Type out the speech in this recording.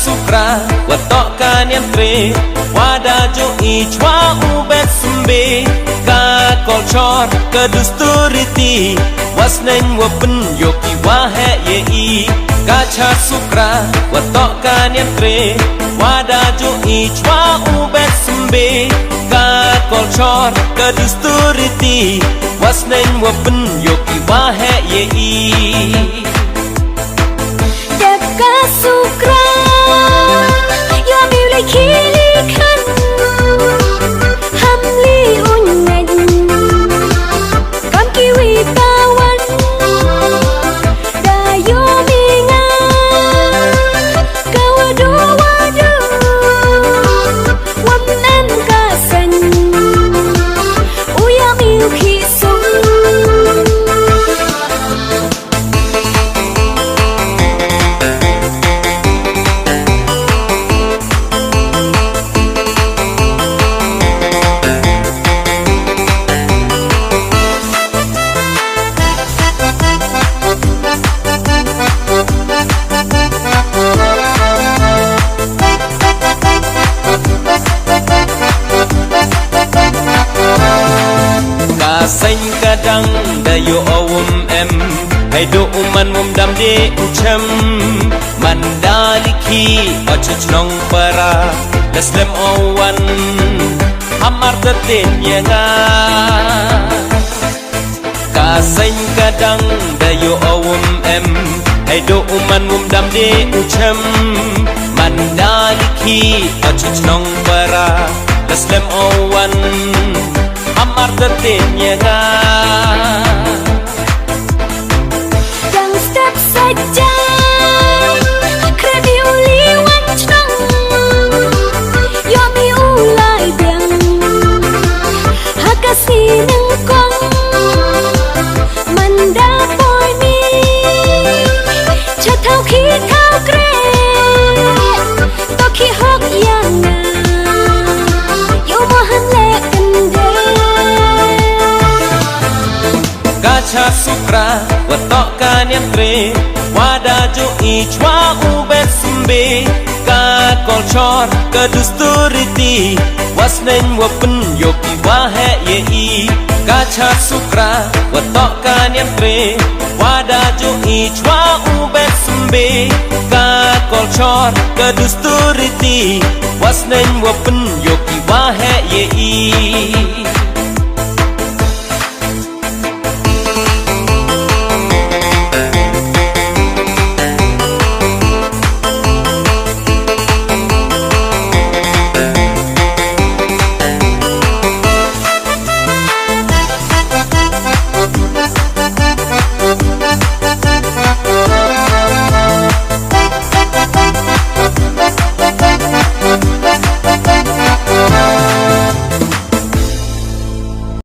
sukra watokan yang tre wada jo ichwa ubet sembe ka kolchor kedusturiti wasnen wapen yoki wahe ye i kacha sukra watokan yang tre wada jo ichwa ubet sembe ka kolchor kedusturiti wasnen wapen yoki wahe ye i Sukra yo milik kilikan hamli unyan kam kiwi tawan dayo minga kawadu wadu wamnan kasan uya milik hisung Xanh kadang dayo awum em hay do uman mum dam de ucham mandaliki achchnong para leslem awan amar tetin yanga kasain kadang dayo awum em hay do uman mum dam de ucham mandaliki achchnong para leslem awan amar tertibnya yang step saja kredi uliwan cnang yomi ulai biang hakasi nengkong mandapoi mi chatau khi thao kre toki hok yang yo mahan le Kacha sukra watokan yang tre wada jo ichwa ubet sembe ka kolchor kedusturiti wasnen wapen yoki wahe ye i kacha sukra watokan yang tre wada jo ichwa ubet sembe ka kolchor kedusturiti wasnen wapen yoki wahe ye